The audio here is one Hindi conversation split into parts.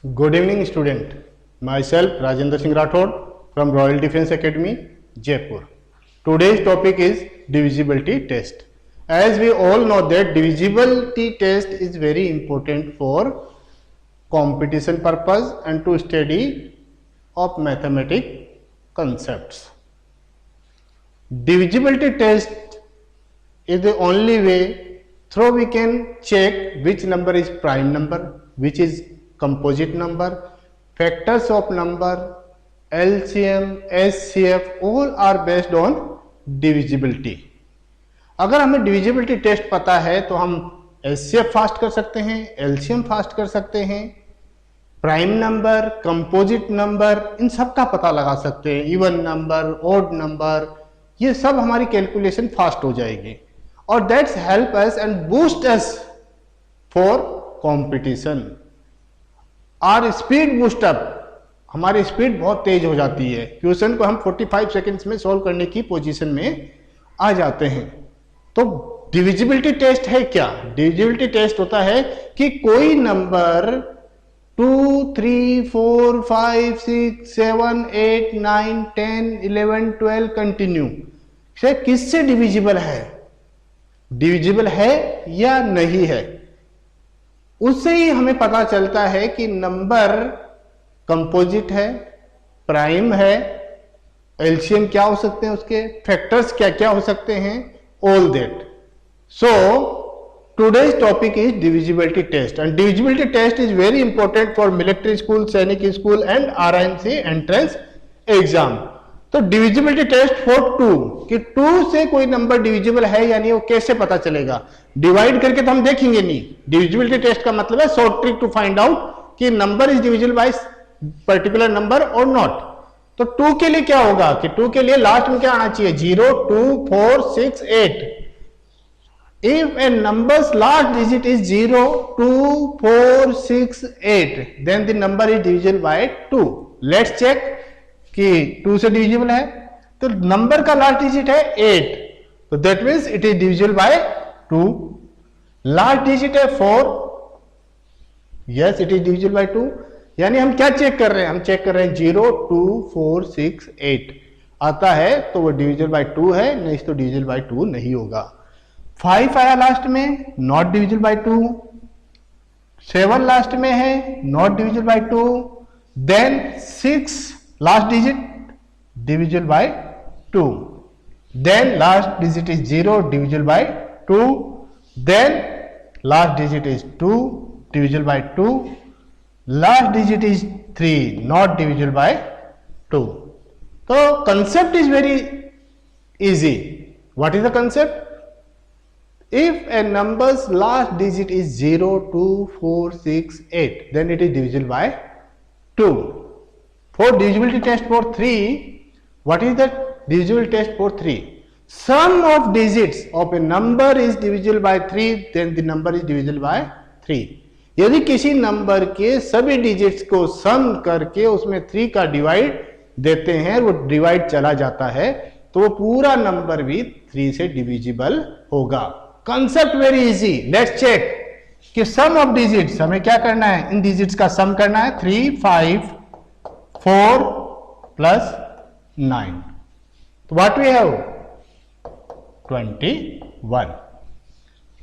Good evening, student. Myself Rajendra Singh Rathod from Royal Defence Academy, Jaipur. Today's topic is divisibility test. As we all know that divisibility test is very important for competition purpose and to study of mathematical concepts. Divisibility test is the only way through we can check which number is prime number, which is composite number, factors of number, LCM, SCF, all are based on divisibility. अगर हमें divisibility टेस्ट पता है तो हम SCF फास्ट कर सकते हैं, LCM फास्ट कर सकते हैं, प्राइम नंबर, कंपोजिट नंबर, इन सब का पता लगा सकते हैं, इवन नंबर, ऑड नंबर, ये सब हमारी कैलकुलेशन फास्ट हो जाएगी और that's help us and boost us for competition. Our speed boost up, हमारी स्पीड बहुत तेज हो जाती है, क्वेश्चन को हम 45 सेकंड्स में सॉल्व करने की पोजीशन में आ जाते हैं। तो डिविजिबिलिटी टेस्ट है क्या? डिविजिबिलिटी टेस्ट होता है कि कोई नंबर 2, 3, 4, 5, 6, 7, 8, 9, 10, 11, 12 कंटिन्यू से किससे डिविजिबल है, डिविजिबल है या नहीं है, उससे ही हमें पता चलता है कि नंबर कंपोजिट है, प्राइम है, एलसीएम क्या हो सकते हैं, उसके फैक्टर्स क्या क्या हो सकते हैं, all that. So today's topic is divisibility test and divisibility test is very important for military school, सैनिक school and RIMC entrance exam। तो डिविजिबिलिटी टेस्ट फॉर 2 कि 2 से कोई नंबर डिविजिबल है या नहीं, वो कैसे पता चलेगा? डिवाइड करके तो हम देखेंगे नहीं। डिविजिबिलिटी टेस्ट का मतलब है short trick to find out कि number is divisible by particular number और नॉट। तो 2 के लिए क्या होगा कि 2 के लिए लास्ट में क्या आना चाहिए? 0, 2, 4, 6, 8। If a number's last digit is 0, 2, 4, 6, 8, then the number is divisible by 2. Let's check कि 2 से डिविजिबल है, तो नंबर का लास्ट डिजिट है 8, तो that means it is divisible by 2। Last digit है 4, yes it is divisible by 2। यानी हम क्या चेक कर रहे हैं? हम चेक कर रहे हैं 0, 2, 4, 6, 8 आता है तो वो डिविजिबल बाय 2 है, नहीं तो डिविजिबल बाय 2 नहीं होगा। 5 आया लास्ट में, नॉट डिविजिबल बाय 2। 7 लास्ट में है, not divisible by 2। Then 6 last digit divisible by 2। Then last digit is 0 divisible by 2। Then last digit is 2 divisible by 2। Last digit is 3 not divisible by 2। तो concept is very easy. What is the concept? If a number's last digit is 0, 2, 4, 6, 8, then it is divisible by 2. For divisibility test for 3, what is the divisibility test for 3? Sum of digits of a number is divisible by 3, then the number is divisible by 3. यदि किसी नंबर के सभी डिजिट्स को सम करके उसमें 3 का डिवाइड देते हैं, वो डिवाइड चला जाता है, तो वो पूरा नंबर भी 3 से डिविजिबल होगा। Concept very easy. Let's check कि सम ऑफ डिजिट्स, हमें क्या करना है? इन डिजिट्स का सम करना है। 3, 5, 4 प्लस 9, तो व्हाट वी हैव? 21।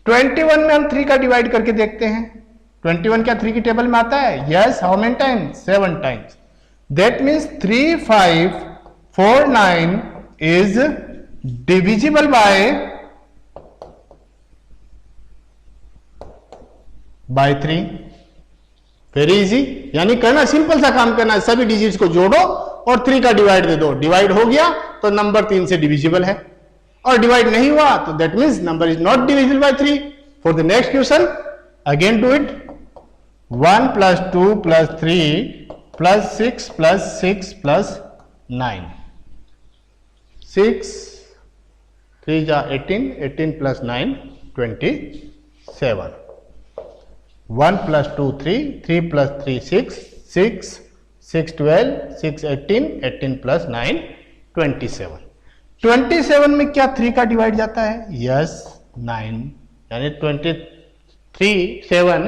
21 में हम 3 का डिवाइड करके देखते हैं। 21 क्या 3 की टेबल में आता है? Yes. How many times? 7 times. That means 3, 5, 4, 9 is divisible by 3। Very easy. यानी करना सिंपल सा काम करना है, सभी डिजिट्स को जोड़ो और 3 का डिवाइड दे दो। डिवाइड हो गया तो नंबर 3 से डिविजिबल है, और डिवाइड नहीं हुआ तो that means number is not divisible by 3। For the next question again do it. 1 plus 2 plus 3 plus 6 plus 6 plus 9। 6 3 जा 18, 18 प्लस 9 27। 1 plus 2 3, 3 plus 3 6, 6 6 12, 6 18, 18 plus 9 27। 27 में क्या 3 का डिवाइड जाता है? यस 9। यानी 23 7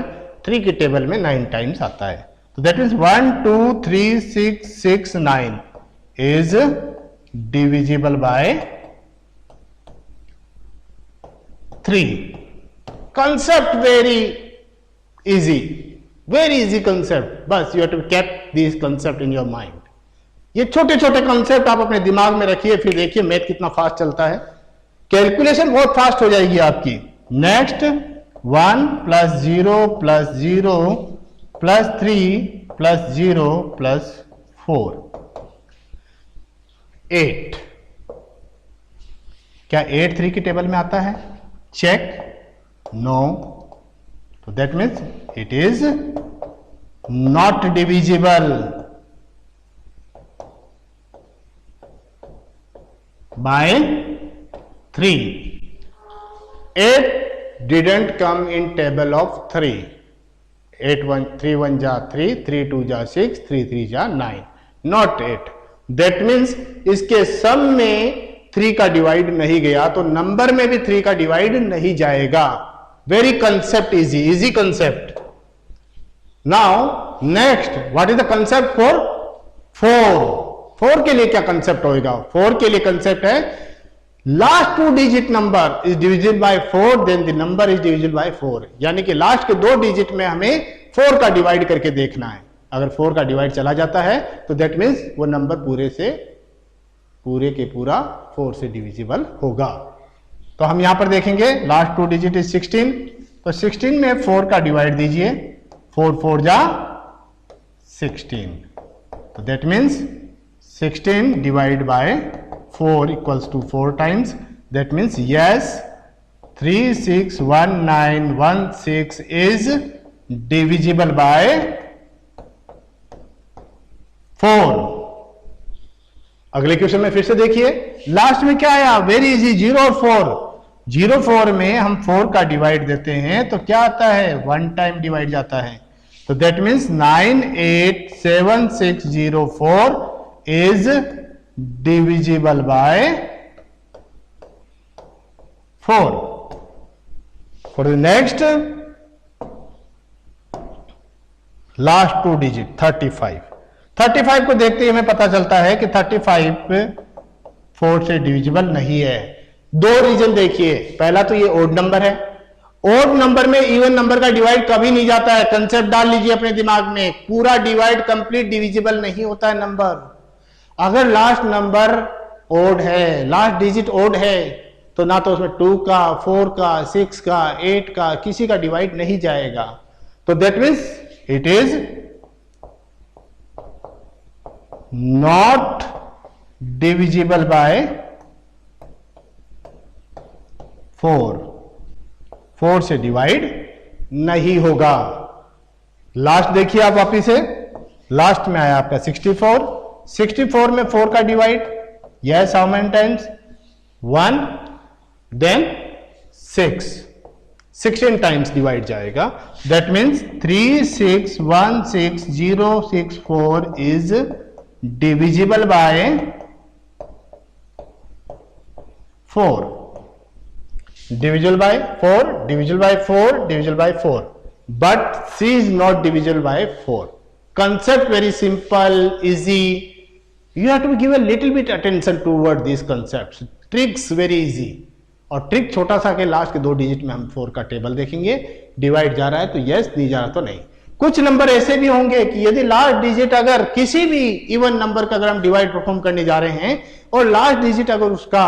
3 की टेबल में 9 टाइम्स आता है। So that is 1, 2, 3, 6, 6, 9 is divisible by 3. Concept very easy concept. बस you have to keep these concept in your mind. ये छोटे छोटे कंसेप्ट आप अपने दिमाग में रखिए, फिर देखिए मैथ कितना फास्ट चलता है, कैलकुलेशन बहुत फास्ट हो जाएगी आपकी. Next 1 plus 0 plus 0 plus 3 plus 0 plus 4 8. क्या 8 3 की टेबल में आता है? चेक. नो. तो that means it is not divisible by 3. 8 didn't come in table of 3. 8 1 3 1 जा 3, 3 2 जा 6, 3 3 जा 9. Not 8. That means इसके सम में 3 का डिवाइड नहीं गया, तो नंबर में भी 3 का डिवाइड नहीं जाएगा. Very concept easy concept. Now next, what is the concept for 4? 4 के लिए क्या कंसेप्ट होगा? 4 के लिए कंसेप्ट है last 2 digit number is divisible by 4, then the number is divisible by 4. यानी कि लास्ट के 2 डिजिट में हमें 4 का डिवाइड करके देखना है. अगर 4 का डिवाइड चला जाता है तो दैट मीन्स वो नंबर पूरे के पूरा 4 से डिविजिबल होगा. तो हम यहां पर देखेंगे लास्ट 2 डिजिट इज 16, तो 16 में 4 का डिवाइड दीजिए. 4 4 जा 16, तो that means 16 divide by 4 equals to 4 times. That means yes 361916 is divisible by 4. अगले क्वेश्चन में फिर से देखिए, लास्ट में क्या आया? वेरी इजी, 0 और 4. 0 4 में हम 4 का डिवाइड देते हैं तो क्या आता है? 1 टाइम डिवाइड जाता है. तो that means 987604 is divisible by 4. For the next last 2 digit 35. 35 को देखते ही हमें पता चलता है कि 35 4 से डिविजिबल नहीं है. 2 रीजन देखिए. पहला तो ये ओड नंबर है. ओड नंबर में इवन नंबर का डिवाइड कभी नहीं जाता है. कंसेप्ट डाल लीजिए अपने दिमाग में, पूरा डिवाइड कंप्लीट डिविजिबल नहीं होता है नंबर. अगर लास्ट नंबर ओड है, लास्ट डिजिट ओड है, तो ना तो उसमें 2 का, 4 का, 6 का, 8 का किसी का डिवाइड नहीं जाएगा. तो that means it is not divisible by 4. 4 से डिवाइड नहीं होगा. लास्ट देखिए आप वापिस से, लास्ट में आया आपका 64. 64 में 4 का divide, yes, how many times? 1, then 6. 16 times divide जाएगा. That means 361664 is divisible by 4. divisible by 4, divisible by 4, divisible by 4, but C is not divisible by 4. Concept very simple, easy. You have to give a little bit attention toward these concepts. Tricks very easy. और ट्रिक छोटा सा के लास्ट के 2 डिजिट में हम 4 का टेबल देखेंगे. डिवाइड जा रहा है तो यस, नहीं जा रहा तो नहीं. कुछ नंबर ऐसे भी होंगे कि यदि लास्ट डिजिट अगर किसी भी इवन नंबर का अगर हम डिवाइड परफॉर्म करने जा रहे हैं और लास्ट डिजिट अगर उसका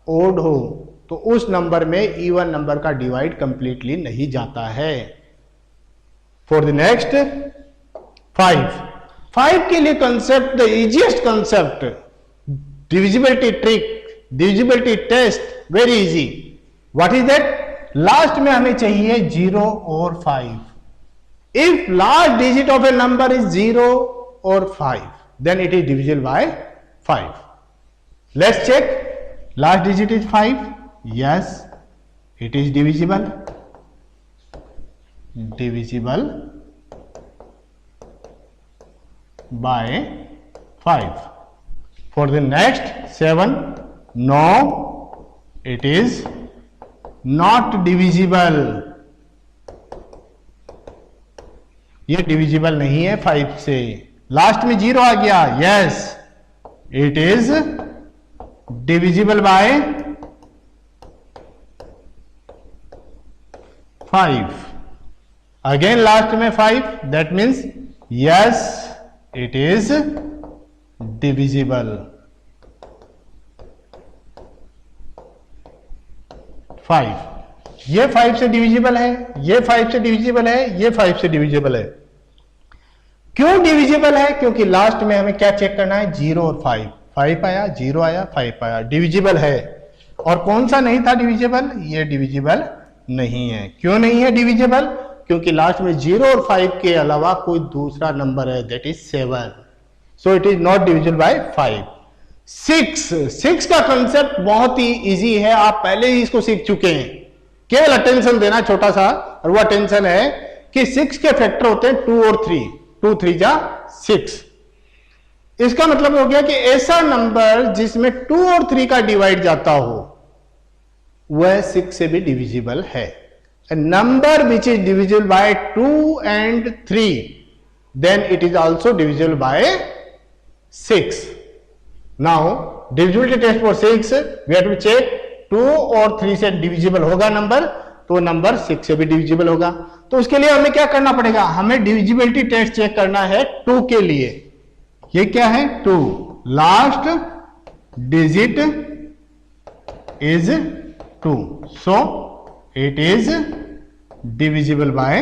ओड हो, तो उस नंबर में इवन नंबर का डिवाइड कंप्लीटली नहीं जाता है. फॉर द नेक्स्ट 5 के लिए concept, the easiest concept, divisibility trick, divisibility test, very easy. What is that? Last में हमें चाहिए 0 और 5. If last digit of a number is 0 और 5, then it is divisible by 5. Let's check. Last digit is 5. Yes, it is divisible by 5. For the next 7, no, it is not divisible. ये डिविजिबल नहीं है 5 से। लास्ट में 0 आ गया, yes it is divisible by 5। Again last में 5, that means yes it is divisible 5। ये 5 से डिविजिबल है, ये 5 से डिविजिबल है, ये 5 से डिविजिबल है। क्यों डिविजिबल है? क्योंकि लास्ट में हमें क्या चेक करना है, 0 और 5। 5 आया, 0 आया, 5 आया, डिविजिबल है। और कौन सा नहीं था डिविजिबल? ये डिविजिबल नहीं है। क्यों नहीं है डिविजिबल? क्योंकि लास्ट में 0 और 5 के अलावा कोई दूसरा नंबर है, that is 7। So it is not divisible by 5। 6 का कंसेप्ट बहुत ही इजी है, आप पहले ही इसको सीख चुके हैं। केवल अटेंशन देना छोटा सा, और वो अटेंशन है कि 6 के फैक्टर होते हैं 2 और 3। 2 3 जा 6। इसका मतलब हो गया कि ऐसा नंबर जिसमें 2 और 3 का डिवाइड जाता हो वह 6 से भी डिविजिबल है। A number which is divisible by 2 and 3, then it is also divisible by 6. Now, divisibility test for 6, we have to check 2 और 3 से divisible होगा नंबर, तो नंबर 6 से भी divisible होगा। तो उसके लिए हमें क्या करना पड़ेगा? हमें divisibility test चेक करना है 2 के लिए। ये क्या है? 2, last digit is 2, so it is divisible by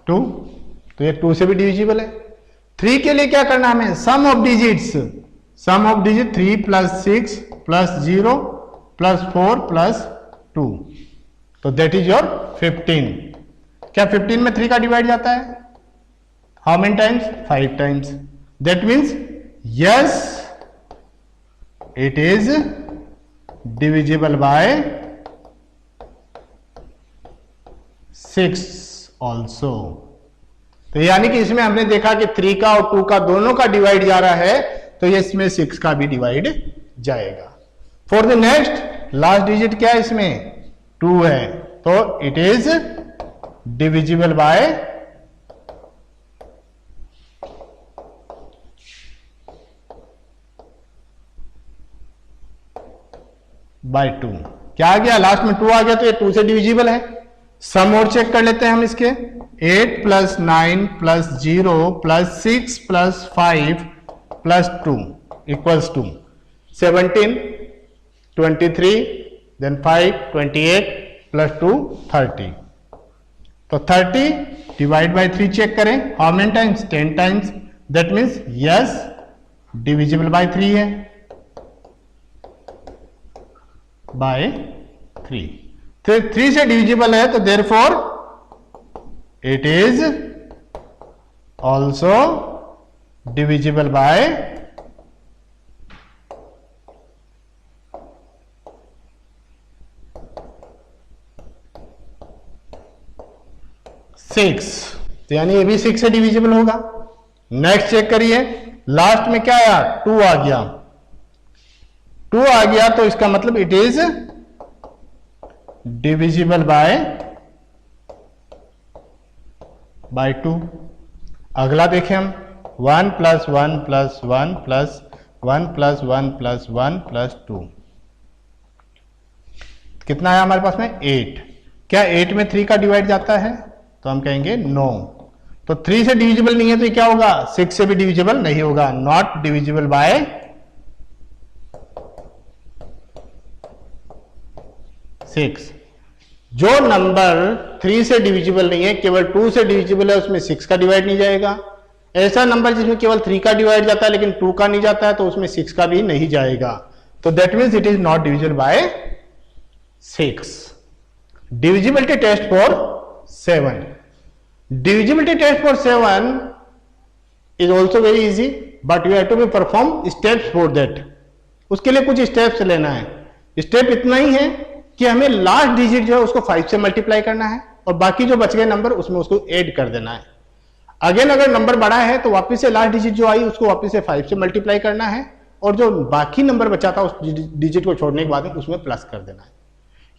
2। तो ये 2 से भी डिविजिबल है। 3 के लिए क्या करना है हमें? Sum of digits. Sum of digit 3 + 6 + 0 + 4 + 2, तो दैट इज योर 15। क्या 15 में 3 का डिवाइड जाता है? How many times? 5 times. That means yes it is divisible by 6 also। तो यानी कि इसमें हमने देखा कि 3 का और 2 का दोनों का डिवाइड जा रहा है, तो ये इसमें 6 का भी डिवाइड जाएगा। For the next last digit क्या है इसमें? 2 है, तो इट इज डिविजिबल बाय 2। क्या आ गया? लास्ट में 2 आ गया, तो ये 2 से डिविजिबल है। सम और चेक कर लेते हैं हम इसके। 8 + 9 + 0 + 6 + 5 + 2 = 2। 17, 23, then 5, 28 + 2 30। तो 30 डिवाइड बाय 3 चेक करें। How many times? 10 times. That means yes divisible by 3 है, बाय 3। 3 से डिविजिबल है, तो therefore it is also divisible by 6। तो यानी ये भी 6 से डिविजिबल होगा। नेक्स्ट चेक करिए, लास्ट में क्या आया? 2 आ गया। 2 आ गया, तो इसका मतलब इट इज डिविजिबल बाय 2। अगला देखें हम, 1 + 1 + 1 + 1 + 1 + 1 + 2, कितना आया हमारे पास में? 8। क्या 8 में 3 का डिवाइड जाता है? तो हम कहेंगे नो। तो 3 से डिविजिबल नहीं है, तो क्या होगा? 6 से भी डिविजिबल नहीं होगा, नॉट डिविजिबल बाय 6। जो नंबर 3 से डिविजिबल नहीं है, केवल 2 से डिविजिबल है, उसमें 6 का डिवाइड नहीं जाएगा। ऐसा नंबर जिसमें केवल 3 का डिवाइड जाता है लेकिन 2 का नहीं जाता है, तो उसमें 6 का भी नहीं जाएगा। तो that means it is not divisible by 6। Divisibility test for 7। Divisibility test for 7 is also very easy, but you have to be perform steps for that. उसके लिए कुछ स्टेप्स लेना है। स्टेप इतना ही है कि हमें लास्ट डिजिट जो है उसको 5 से मल्टीप्लाई करना है, और बाकी जो बच गए नंबर उसमें उसको ऐड कर देना है। अगेन अगर नंबर बड़ा है तो वापस से लास्ट डिजिट जो आई उसको वापस से 5 से मल्टीप्लाई करना है, और जो बाकी नंबर बचा था उस डिजिट को छोड़ने के बाद उसमें प्लस कर देना है।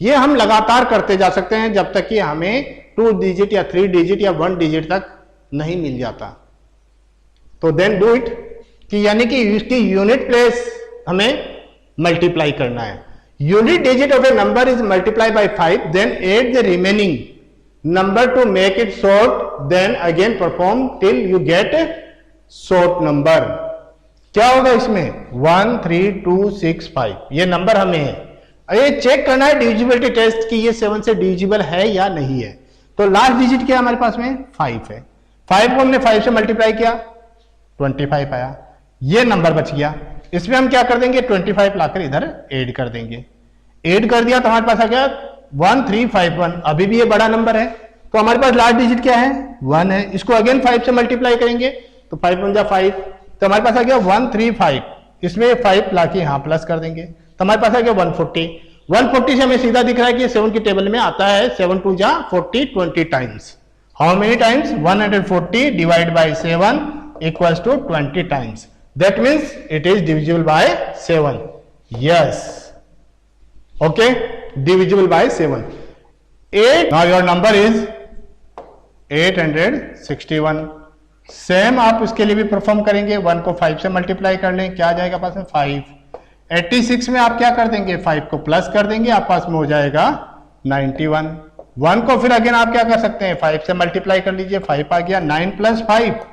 ये हम लगातार करते जा सकते हैं जब तक कि हमें 2 डिजिट या 3 डिजिट या 1 डिजिट तक नहीं मिल जाता। तो देन डू इट, कि यानी कि इसकी यूनिट प्लेस हमें मल्टीप्लाई करना है। Unit digit of a number is multiply by 5, then add the remaining number to make it short, then again perform till you get a short number. क्या होगा इसमें 1 3 2 6 5 ये नंबर हमें है, ये चेक करना है डिविजिबिलिटी टेस्ट कि ये 7 से डिविजिबल है या नहीं है। तो लास्ट डिजिट क्या हमारे पास में 5 है, 5 को हमने 5 से मल्टीप्लाई किया 25 आया, ये नंबर बच गया। इसमें हम क्या कर देंगे 25 लाकर इधर ऐड कर देंगे, ऐड कर दिया तो हमारे पास आ गया 1351। अभी भी ये बड़ा नंबर है, तो हमारे पास लास्ट डिजिट क्या है 1 है, इसको अगेन 5 से मल्टीप्लाई करेंगे तो 5 1 जा 5, तो हमारे पास आ गया 135। इसमें 5 लाके यहां प्लस कर देंगे तो हमारे पास आ गया 140। 140 से हमें सीधा दिख रहा है कि 7 की टेबल में आता है 7 2 जा 40, 20 times. How many times 140 divide by 7 equals to 20 times, that means it is divisible by 7। Yes, okay, divisible by 7। 8, now your number is 861। Same आप इसके लिए भी परफॉर्म करेंगे, 1 को 5 से मल्टीप्लाई कर लें, क्या आ जाएगा पास में 5। 86 में आप क्या कर देंगे 5 को प्लस कर देंगे, आप पास में हो जाएगा 91। 1 को फिर अगेन आप क्या कर सकते हैं 5 से मल्टीप्लाई कर लीजिए, 5 आ गया, 9 + 5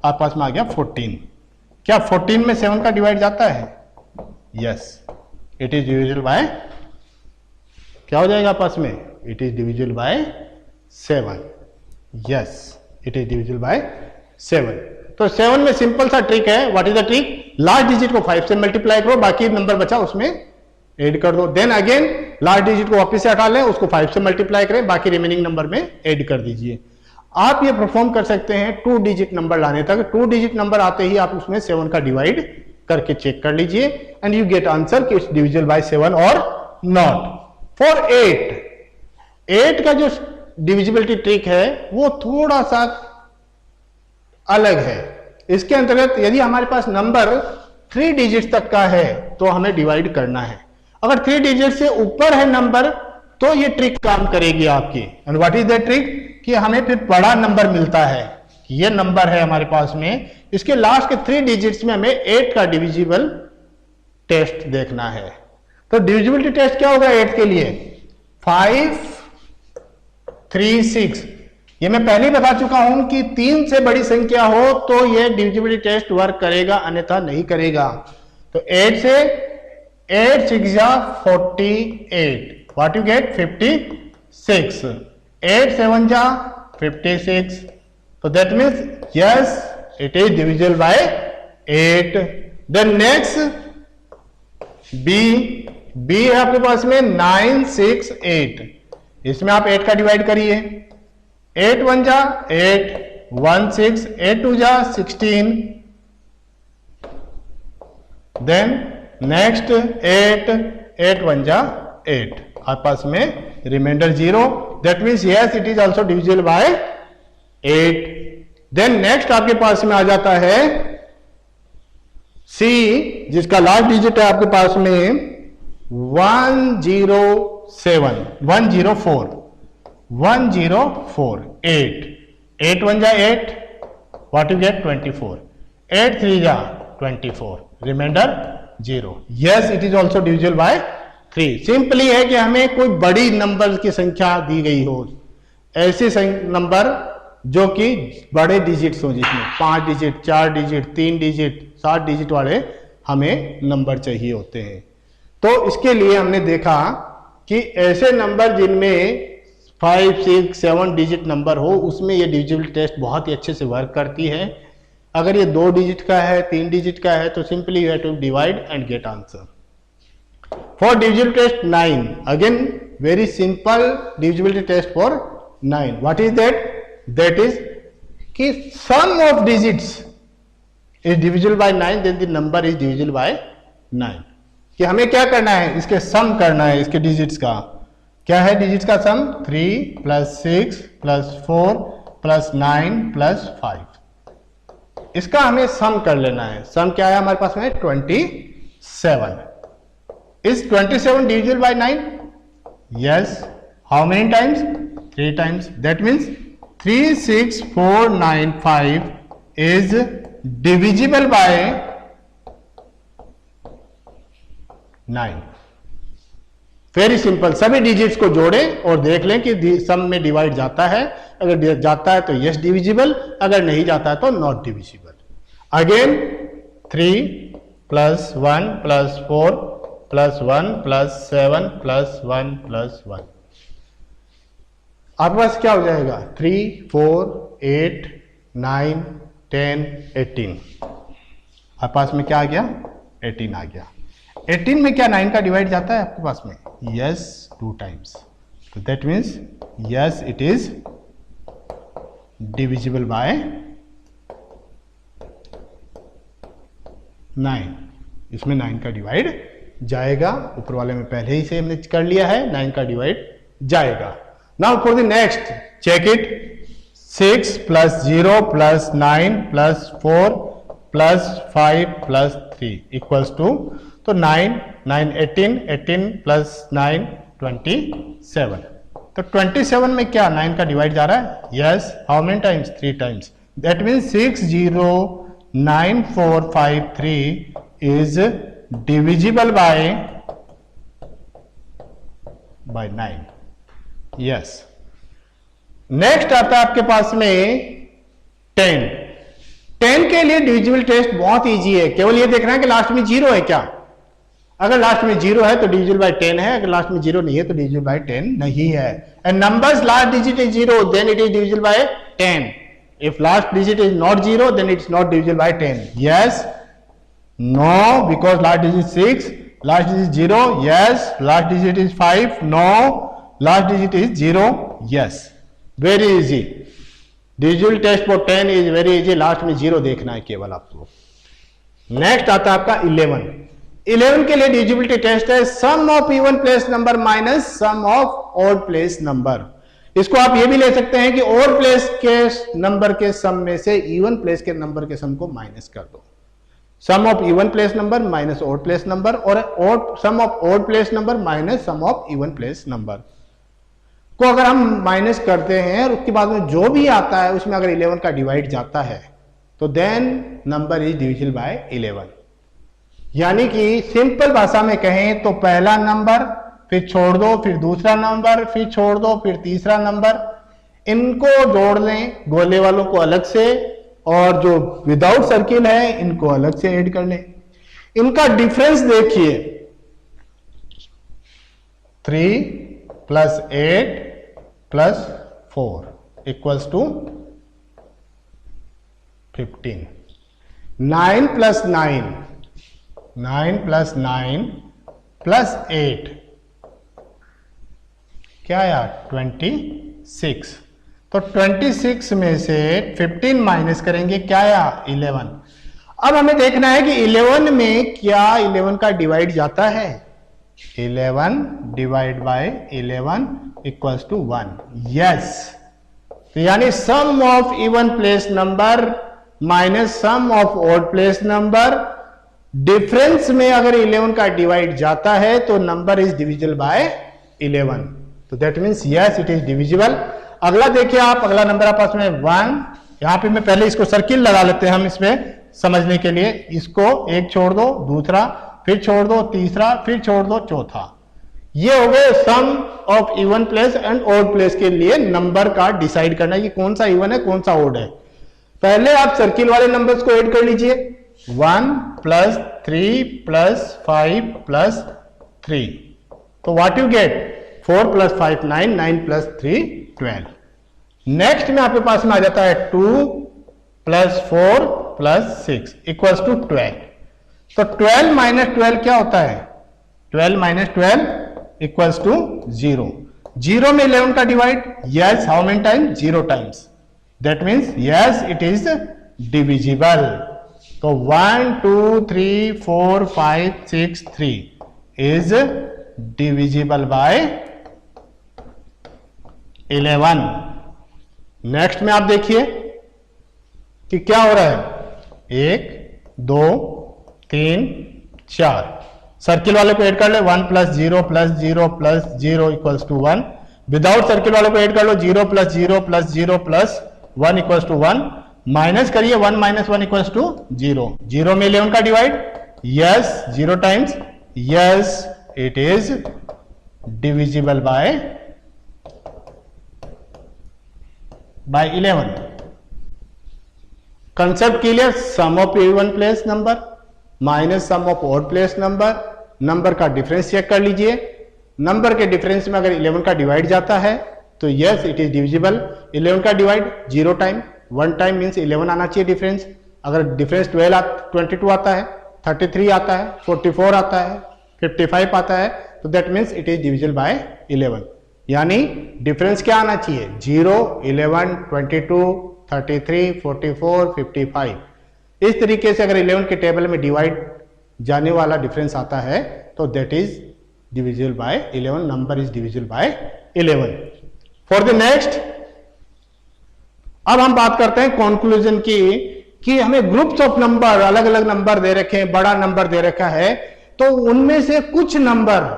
आप पास में आ गया 14। क्या 14 में 7 का डिवाइड जाता है? Yes, it is divisible bye, क्या हो जाएगा पास में, it is divisible by 7। Yes, it is divisible by 7। तो 7 में सिंपल सा ट्रिक है। What is the trick? Last digit को 5 से मल्टीप्लाई करो, बाकी नंबर बचा उसमें ऐड कर दो, देन अगेन लास्ट डिजिट को वापस से हटा लें, उसको 5 से मल्टीप्लाई करें, बाकी रिमेनिंग नंबर में ऐड कर दीजिए। आप ये परफॉर्म कर सकते हैं 2 डिजिट नंबर लाने तक। 2 डिजिट नंबर आते ही आप उसमें 7 का डिवाइड करके चेक कर लीजिए एंड यू गेट आंसर कि इट्स डिविजिबल बाय 7 और नॉट। फॉर 8 का जो डिविजिबिलिटी ट्रिक है वो थोड़ा सा अलग है। इसके अंतर्गत यदि हमारे पास नंबर 3 डिजिट तक का है तो हमें डिवाइड करना है, अगर 3 डिजिट से ऊपर है नंबर तो ये ट्रिक काम करेगी आपकी। And what is the trick? कि हमें फिर बड़ा नंबर मिलता है, ये नंबर है हमारे पास में, इसके लास्ट के 3 डिजिट्स में हमें 8 का डिविजिबल टेस्ट देखना है। तो डिविजिबिलिटी टेस्ट क्या होगा 8 के लिए? 5 3 6। ये मैं पहले ही बता चुका हूं कि 3 से बड़ी संख्या हो तो ये डिविजिबिलिटी टेस्ट वर्क करेगा, अन्यथा नहीं करेगा। तो 8 से 8 6 जा 48, व्हाट यू गेट 56। 8 7 जा 56, तो that means yes it is divisible by 8। Then next B है आपके पास में 9 6 8, इसमें आप 8 का डिवाइड करिए, 8 1 जा 8, 1 6, 8 2 जा 16, देन नेक्स्ट 8 1 जा 8, आपके पास में remainder 0, that means yes it is also divisible by 8। Then next आपके पास में आ जाता है सी, जिसका लास्ट डिजिट है आपके पास में 104, 8 1 जा 8, व्हाट यू गेट 24, 8 3 जा 24, remainder 0। Yes it is also divisible by 3। Simply है कि हमें कोई बड़ी नंबर की संख्या दी गई हो, ऐसे नंबर जो कि बड़े डिजिट्स हो, जिसमें 5 डिजिट 4 डिजिट 3 डिजिट 7 डिजिट वाले हमें नंबर चाहिए होते हैं। तो इसके लिए हमने देखा कि ऐसे नंबर जिनमें 5 6 7 डिजिट नंबर हो उसमें ये डिविजिबिलिटी टेस्ट बहुत ही अच्छे से वर्क करती है। अगर ये 2 डिजिट का है 3 डिजिट का है तो simply you have to divide and get answer. For divisibility test 9, again very simple divisibility test for 9. What is that? That is कि sum of digits is divisible by 9, then the number is divisible by 9. कि हमें क्या करना है, इसके सम करना है, इसके डिजिट्स का। क्या है डिजिट्स का सम? 3 + 6 + 4 + 9 + 5। इसका हमें सम कर लेना है। सम क्या है हमारे पास में 27। Is 27 divisible by 9? Yes. How many times? 3 times. That means 36495 is divisible by 9. Very simple. सभी डिजिट्स को जोड़ें और देख लें कि सम में डिवाइड जाता है. अगर जाता है तो यस डिविजिबल, अगर नहीं जाता है तो not divisible. Again 3 plus 1 plus 4 plus 1 plus 7 plus 1 plus 1. आपके पास क्या हो जाएगा? 3 4 8 9 10 18. आपके पास में क्या आ गया? 18 आ गया. 18 में क्या 9 का डिवाइड जाता है आपके पास में? Yes, 2 times. तो that means yes it is divisible by 9. इसमें 9 का डिवाइड जाएगा. ऊपर वाले में पहले ही से हमने कर लिया है, 9 का डिवाइड जाएगा. Now for the next, check it. 6 plus 0 plus 9 plus 4 plus 5 plus 3 equals to, तो 9 9 18 18 प्लस 9 27. तो 27 में क्या 9 का डिवाइड जा रहा है? Yes. How many times? 3 times. That means 609,453 is divisible by 9. Yes. Next आता है आपके पास में 10. 10 के लिए डिविजिबल टेस्ट बहुत इजी है. केवल ये देखना है कि लास्ट में 0 है क्या. अगर लास्ट में 0 है तो डिविजिबल बाय 10 है. अगर लास्ट में 0 नहीं है तो डिविजिबल बाय 10 नहीं है. And numbers last digit is 0, then it is divisible by 10. If last digit is not 0, then it's not divisible by 10. Yes, no, because last digit 6, last digit 0. Yes, last digit is 5. No, last digit is 0. Yes, very easy. Divisible test for 10 is very easy. लास्ट में 0 देखना है केवल आपको. नेक्स्ट आता है आपका 11. 11 के लिए डिविजिबिलिटी टेस्ट है sum of even place number minus sum of odd place number. इसको आप ये भी ले सकते हैं कि ऑड प्लेस के नंबर के सम में से इवन प्लेस के नंबर के सम को माइनस कर दो. Sum of even place number minus odd place number, और sum of odd place number minus sum of even place number को अगर हम माइनस करते हैं और उसके बाद में जो भी आता है उसमें अगर 11 का डिवाइड जाता है तो then number is divisible by 11. यानी कि सिंपल भाषा में कहें तो पहला नंबर, फिर छोड़ दो, फिर दूसरा नंबर, फिर छोड़ दो, फिर तीसरा नंबर, इनको जोड़ लें गोले वालों को अलग से, और जो विदाउट सर्किल है इनको अलग से ऐड कर लें. इनका डिफरेंस देखिए. 3 plus 8 plus 4 equals to 15. 9 plus 9 plus 9 plus 8 क्या आया? 26. तो 26 में से 15 माइनस करेंगे, क्या आया? 11. अब हमें देखना है कि 11 में क्या 11 का डिवाइड जाता है. 11 divide by 11 equals to 1. Yes. तो यानी sum of even place number minus sum of odd place number, difference में अगर 11 का डिवाइड जाता है तो नंबर इज डिविजिबल बाय 11. तो that means yes it is divisible. अगला देखिए आप, अगला नंबर आप पास में 1. यहां पे मैं पहले इसको सर्किल लगा लेते हैं हम इसमें समझने के लिए. इसको एक छोड़ दो, दूसरा, फिर छोड़ दो, तीसरा, फिर छोड़ दो, चौथा. ये हो गए sum of even place and odd place के लिए नंबर का डिसाइड करना है कि कौन सा इवन है कौन सा ऑड है. पहले आप सर्किल वाले नंबर्स को ऐड कर लीजिए. 1 प्लस 3 प्लस 5 प्लस 3. तो what you get? 4 plus 5 9, 9 plus 3 12. Next में आपके पास में आ जाता है 2 प्लस 4 प्लस 6 इक्वल्स टू 12. तो 12 माइनस 12 क्या होता है? 12 माइनस 12 इक्वल्स टू 0. 0 में 11 का divide. Yes, how many times? 0 times. That means yes it is divisible. तो 1 2 3 4 5 6 3 इज डिविजिबल बाय 11. नेक्स्ट में आप देखिए कि क्या हो रहा है. 1 2 3 4 सर्किल वाले को ऐड कर ले, 1 plus 0 plus 0 plus 0 equals to 1। Without circle वाले को ऐड कर लो, 0 plus 0 plus 0 plus 1 equals to 1। Minus करिए, 1 माइनस 1 इक्वल्स टू 0। 0 में 11 का divide, yes 0 times, yes it is divisible by 11। Concept clear. Sum of even place number minus sum of odd place number, number का डिफरेंस चेक कर लीजिए। नंबर के डिफरेंस में अगर 11 का डिवाइड जाता है तो यस इट इज डिविजिबल। 11 का डिवाइड 0 टाइम, 1 टाइम मींस 11 आना चाहिए डिफरेंस। अगर डिफरेंस 22 आता है, 33 आता है, 44 आता है, 55 आता है, तो that means it is divisible by 11। यानी डिफरेंस क्या आना चाहिए, 0, 11, 22, 33, 44, 55। इस तरीके से अगर 11 के टेबल में डिवाइड जाने वाला डिफरेंस आता है तो that is divisible by 11, number is divisible by 11। For the next, अब हम बात करते हैं कंक्लूजन की, कि हमें ग्रुप्स ऑफ नंबर, अलग अलग नंबर दे रखे हैं, बड़ा नंबर दे रखा है, तो उनमें से कुछ नंबर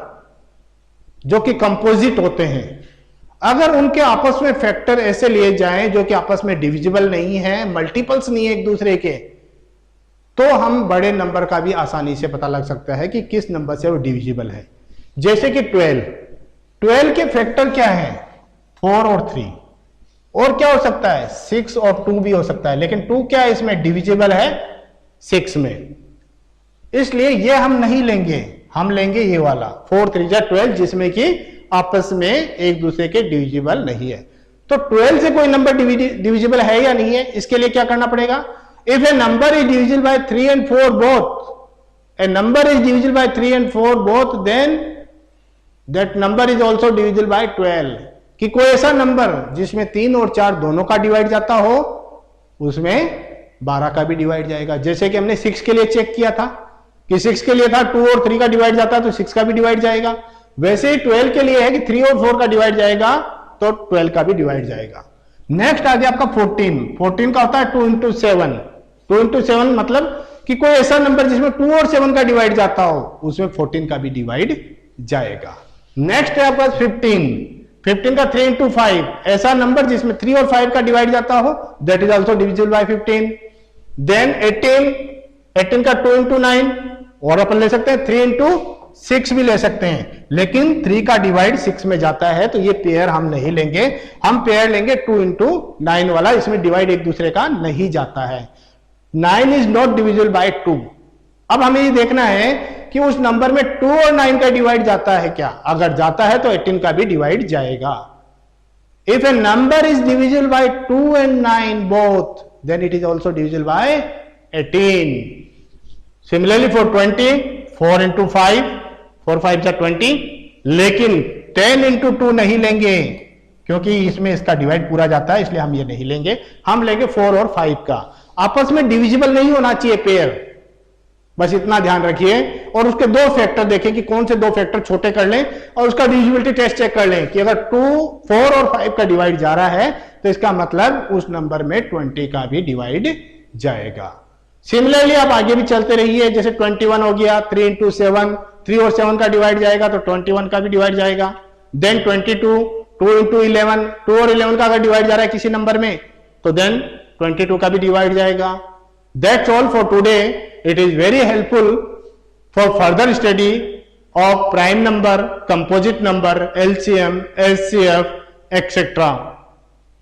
जो कि कंपोजिट होते हैं, अगर उनके आपस में फैक्टर ऐसे लिए जाएं जो कि आपस में डिविजिबल नहीं है, मल्टीपल्स नहीं है एक दूसरे के, तो हम बड़े नंबर का भी आसानी से पता लग सकता है कि किस नंबर से वो डिविजिबल है। जैसे कि 12 के फैक्टर क्या है, 4 और 3, और क्या हो सकता है 6 और 2 भी हो सकता है, लेकिन 2 क्या है इसमें डिविजिबल है 6 में, इसलिए ये हम नहीं लेंगे, हम लेंगे ये वाला 4 3 जा 12, जिसमें कि आपस में एक दूसरे के डिविजिबल नहीं है। तो 12 से कोई नंबर डिविजिबल है या नहीं है, इसके लिए क्या करना पड़ेगा, if A number is divisible by 3 and 4 both, a number is divisible by 3 and 4 both, then that number is also divisible by 12। कि कोई ऐसा नंबर जिसमें 3 और 4 दोनों का डिवाइड जाता हो, उसमें 12 का भी डिवाइड जाएगा। जैसे कि हमने 6 के लिए चेक किया था कि 6 के लिए था 2 और 3 का डिवाइड जाता है तो 6 का भी डिवाइड जाएगा, वैसे ही 12 के लिए है कि 3 और 4 का डिवाइड जाएगा तो 12 का भी डिवाइड जाएगा। नेक्स्ट आ गया आपका 14 का होता है 2 into 7। 2 into 7 मतलब कि कोई ऐसा नंबर जिसमें 2 और 7 का डिवाइड जाता हो, उसमें 14 का भी डिवाइड जाएगा। नेक्स्ट है आपका 15 का 3 into 5, ऐसा नंबर जिसमें 3 और 5 का डिवाइड जाता हो, that is also divisible by 15। Then 18 का 2 into 9, और अपन ले सकते हैं 3 into 6 भी ले सकते हैं, लेकिन 3 का डिवाइड 6 में जाता है तो ये पेयर हम नहीं लेंगे, हम पेयर लेंगे 2 into 9 वाला, इसमें डिवाइड एक दूसरे का नहीं जाता है। 9 इज नॉट डिविजिबल बाय 2। अब हमें ये देखना है कि उस नंबर में 2 और 9 का डिवाइड जाता है क्या, अगर जाता है तो 18 का भी डिवाइड जाएगा। If A number is divisible by 2 and 9 both, then it is also divisible by 18। Similarly for 20, 4 into 5, 4 5 20, लेकिन 10 into 2 नहीं लेंगे क्योंकि इसमें इसका डिवाइड पूरा जाता है, इसलिए हम ये नहीं लेंगे, हम लेंगे 4 और 5 का। आपस में डिविजिबल नहीं होना चाहिए पेयर, बस इतना ध्यान रखिए। और उसके दो फैक्टर देखें कि कौन से दो फैक्टर छोटे कर लें, और उसका डिविजिबिलिटी टेस्ट चेक कर लें कि अगर 2, 4 और 5 का डिवाइड जा रहा है तो इसका मतलब उस नंबर में 20 का भी डिवाइड जाएगा। सिमिलरली आप आगे भी चलते रहिए, जैसे 21 हो गया, 3 into 7, 3 और 7 का डिवाइड जाएगा तो 21 का भी डिवाइड जाएगा। देन 22, 2 into 11, 2 और 11 का अगर डिवाइड जा रहा है किसी नंबर में तो देन 22 का भी डिवाइड जाएगा। That's all for today. It is very helpful for further study of prime number, composite number, LCM, LCF, etc.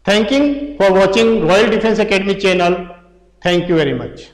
Thanking for watching Royal Defense Academy channel. Thank you very much.